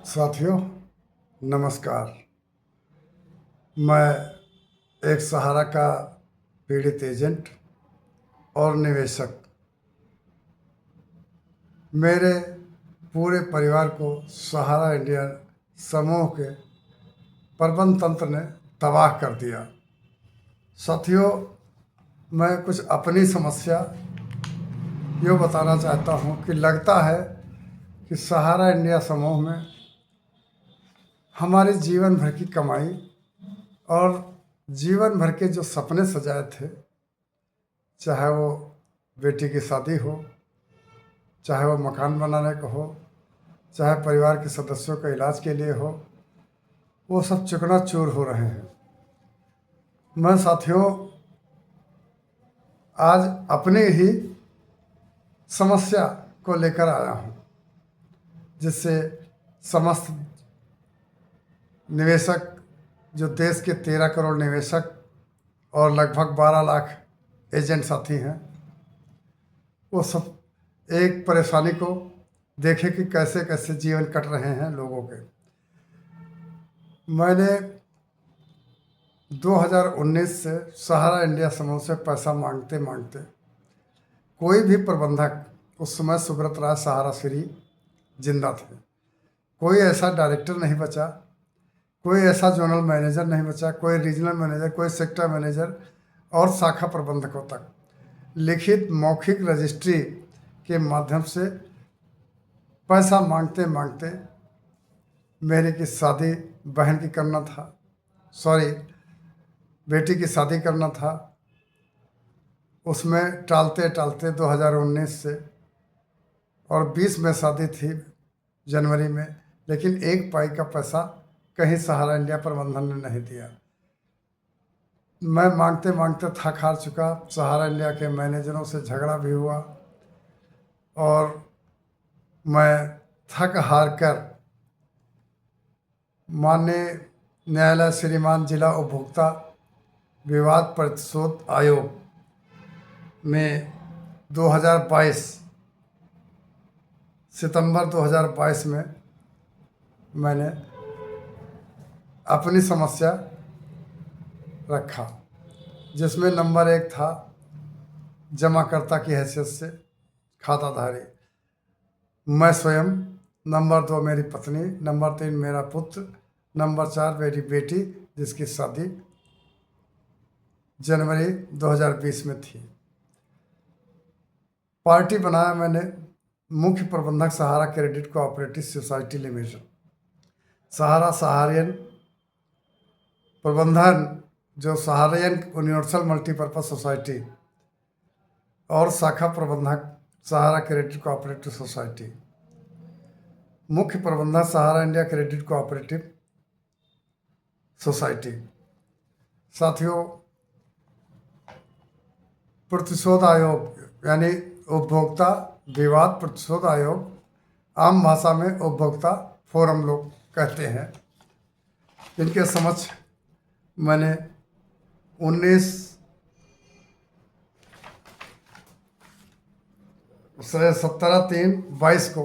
साथियों, नमस्कार। मैं एक सहारा का पीड़ित एजेंट और निवेशक। मेरे पूरे परिवार को सहारा इंडिया समूह के प्रबंध तंत्र ने तबाह कर दिया। साथियों, मैं कुछ अपनी समस्या यूँ बताना चाहता हूँ कि लगता है कि सहारा इंडिया समूह में हमारे जीवन भर की कमाई और जीवन भर के जो सपने सजाए थे, चाहे वो बेटी की शादी हो, चाहे वो मकान बनाने का हो, चाहे परिवार के सदस्यों के इलाज के लिए हो, वो सब चकनाचूर हो रहे हैं। मैं साथियों आज अपनी ही समस्या को लेकर आया हूँ, जिससे समस्त निवेशक, जो देश के 13 करोड़ निवेशक और लगभग 12 लाख एजेंट साथी हैं, वो सब एक परेशानी को देखें कि कैसे कैसे जीवन कट रहे हैं लोगों के। मैंने 2019 से सहारा इंडिया समूह से पैसा मांगते मांगते कोई भी प्रबंधक, उस समय सुब्रत राय सहारा श्री जिंदा थे, कोई ऐसा डायरेक्टर नहीं बचा, कोई ऐसा जोनल मैनेजर नहीं बचा, कोई रीजनल मैनेजर, कोई सेक्टर मैनेजर और शाखा प्रबंधकों तक लिखित मौखिक रजिस्ट्री के माध्यम से पैसा मांगते मांगते मेरे की शादी बहन की करना था, बेटी की शादी करना था, उसमें टालते टालते 2019 से, और 20 में शादी थी जनवरी में, लेकिन एक पाई का पैसा कहीं सहारा इंडिया प्रबंधन ने नहीं दिया। मैं मांगते मांगते थक हार चुका। सहारा इंडिया के मैनेजरों से झगड़ा भी हुआ और मैं थक हार कर माननीय न्यायालय श्रीमान जिला उपभोक्ता विवाद प्रतिशोध आयोग में 2022 सितंबर 2022 में मैंने अपनी समस्या रखा, जिसमें नंबर 1 था जमाकर्ता की हैसियत से खाताधारी मैं स्वयं, नंबर 2 मेरी पत्नी, नंबर 3 मेरा पुत्र, नंबर 4 मेरी बेटी जिसकी शादी जनवरी 2020 में थी। पार्टी बनाया मैंने मुख्य प्रबंधक सहारा क्रेडिट कोऑपरेटिव सोसाइटी लिमिटेड, सहारा सहारियन प्रबंधन जो सहारियन यूनिवर्सल मल्टीपर्पज सोसाइटी, और शाखा प्रबंधक सहारा क्रेडिट कोऑपरेटिव सोसाइटी, मुख्य प्रबंधक सहारा इंडिया क्रेडिट कोऑपरेटिव सोसाइटी। साथियों, प्रतिशोध आयोग यानी उपभोक्ता विवाद प्रतिशोध आयोग, आम भाषा में उपभोक्ता फोरम लोग कहते हैं, इनके समक्ष मैंने 17/3/22 को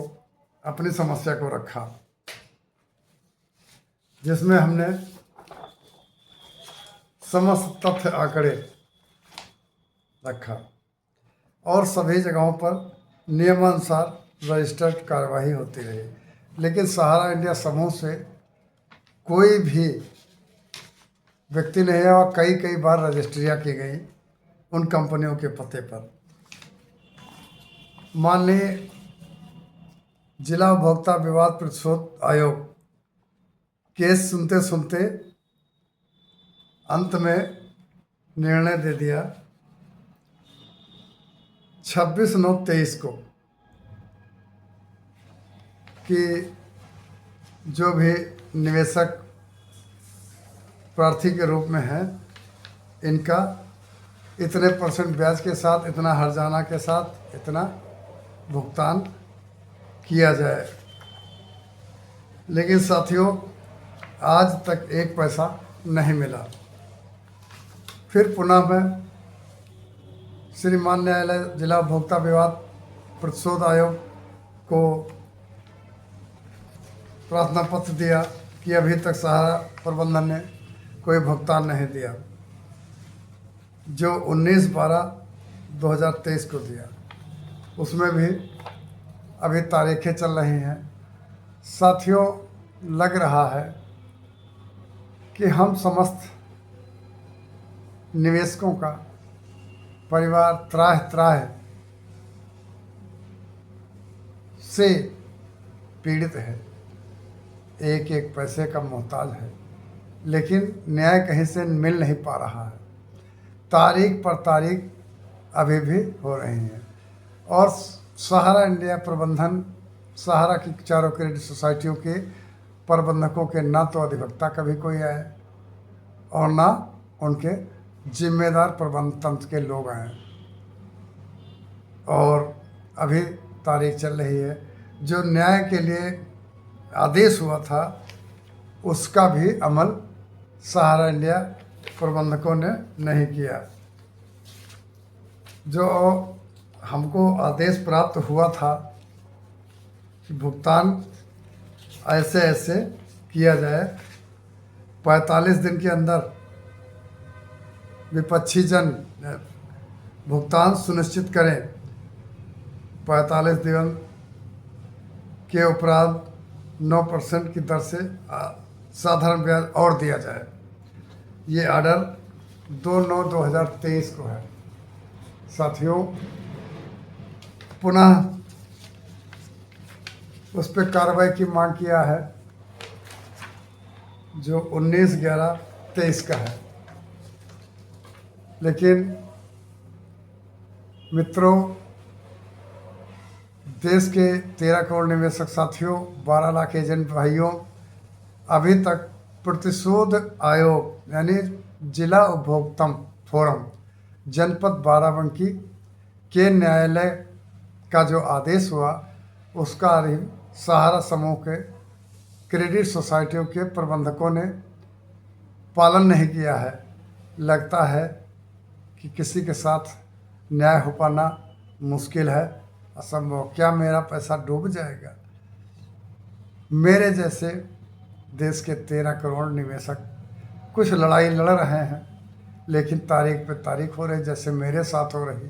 अपनी समस्या को रखा, जिसमें हमने समस्त तथ्य आंकड़े रखा और सभी जगहों पर नियमानुसार रजिस्टर्ड कार्रवाई होती रही, लेकिन सहारा इंडिया समूह से कोई भी व्यक्ति नहीं है और कई बार रजिस्ट्रियाँ की गई उन कंपनियों के पते पर। माननीय जिला उपभोक्ता विवाद प्रतिशोध आयोग केस सुनते सुनते अंत में निर्णय दे दिया 26/9/23 को कि जो भी निवेशक प्रार्थी के रूप में हैं, इनका इतने % ब्याज के साथ, इतना हर्जाना के साथ, इतना भुगतान किया जाए। लेकिन साथियों, आज तक एक पैसा नहीं मिला। फिर पुनः मैं श्रीमान न्यायालय जिला उपभोक्ता विवाद प्रतिशोध आयोग को प्रार्थना पत्र दिया कि अभी तक सहारा प्रबंधन ने कोई भुगतान नहीं दिया, जो 19/12/2023 को दिया, उसमें भी अभी तारीखें चल रही हैं। साथियों, लग रहा है कि हम समस्त निवेशकों का परिवार त्राह त्राह से पीड़ित है, एक एक पैसे का मोहताज है, लेकिन न्याय कहीं से मिल नहीं पा रहा है। तारीख पर तारीख अभी भी हो रही हैं और सहारा इंडिया प्रबंधन, सहारा की चारों क्रेडिट सोसाइटियों के प्रबंधकों के ना तो अधिवक्ता कभी कोई आए और ना उनके जिम्मेदार प्रबंध तंत्र के लोग आए, और अभी तारीख चल रही है। जो न्याय के लिए आदेश हुआ था उसका भी अमल सहारा इंडिया प्रबंधकों ने नहीं किया। जो हमको आदेश प्राप्त हुआ था कि भुगतान ऐसे ऐसे किया जाए, 45 दिन के अंदर विपक्षी जन भुगतान सुनिश्चित करें, 45 दिन के उपरांत 9% की दर से साधारण ब्याज और दिया जाए। ये ऑर्डर 2/9/2023 को है। साथियों, पुनः उस पर कार्रवाई की मांग किया है जो 19/11/23 का है। लेकिन मित्रों, देश के 13 करोड़ निवेशक साथियों, 12 लाख एजेंट भाइयों, अभी तक प्रतिशोध आयोग यानी जिला उपभोक्ता फोरम जनपद बाराबंकी के न्यायालय का जो आदेश हुआ उसका अभी सहारा समूह के क्रेडिट सोसाइटियों के प्रबंधकों ने पालन नहीं किया है। लगता है कि किसी के साथ न्याय हो पाना मुश्किल है, असंभव। क्या मेरा पैसा डूब जाएगा? मेरे जैसे देश के 13 करोड़ निवेशक कुछ लड़ाई लड़ रहे हैं, लेकिन तारीख पे तारीख हो रही, जैसे मेरे साथ हो रही।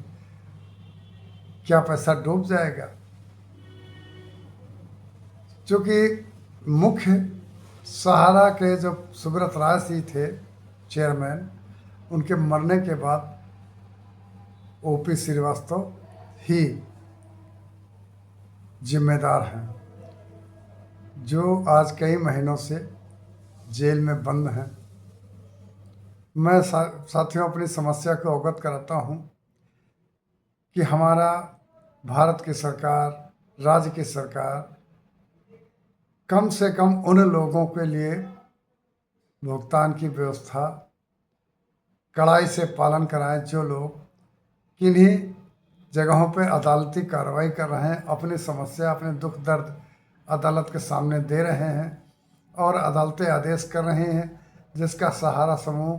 क्या पैसा डूब जाएगा? क्योंकि मुख्य सहारा के जो सुब्रत राय जी थे चेयरमैन, उनके मरने के बाद ओपी श्रीवास्तव ही जिम्मेदार हैं, जो आज कई महीनों से जेल में बंद हैं। मैं साथियों अपनी समस्या को अवगत कराता हूं कि हमारा भारत की सरकार, राज्य की सरकार कम से कम उन लोगों के लिए भुगतान की व्यवस्था कड़ाई से पालन कराएं जो लोग किन्हीं जगहों पर अदालती कार्रवाई कर रहे हैं, अपनी समस्या, अपने दुख दर्द अदालत के सामने दे रहे हैं और अदालतें आदेश कर रहे हैं, जिसका सहारा समूह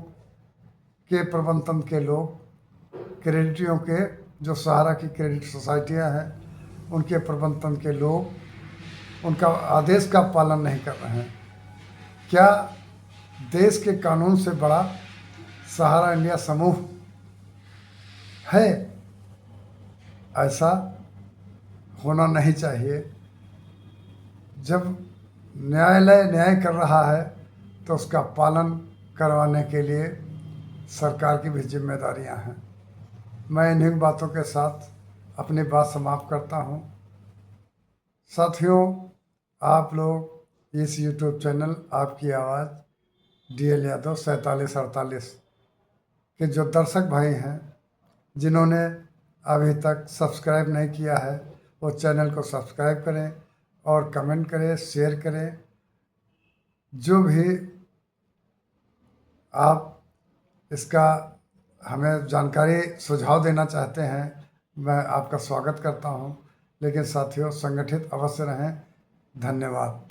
के प्रबंधन के लोग, क्रेडिटियों के जो सहारा की क्रेडिट सोसाइटियां हैं, उनके प्रबंधन के लोग उनका आदेश का पालन नहीं कर रहे हैं। क्या देश के कानून से बड़ा सहारा इंडिया समूह है? ऐसा होना नहीं चाहिए। जब न्यायालय न्याय कर रहा है तो उसका पालन करवाने के लिए सरकार की भी जिम्मेदारियां हैं। मैं इन्हीं बातों के साथ अपनी बात समाप्त करता हूं। साथियों, आप लोग इस YouTube चैनल आपकी आवाज़ DL यादव 4748 के जो दर्शक भाई हैं, जिन्होंने अभी तक सब्सक्राइब नहीं किया है, वो चैनल को सब्सक्राइब करें और कमेंट करें, शेयर करें। जो भी आप इसका हमें जानकारी, सुझाव देना चाहते हैं, मैं आपका स्वागत करता हूं। लेकिन साथियों, संगठित अवश्य रहें। धन्यवाद।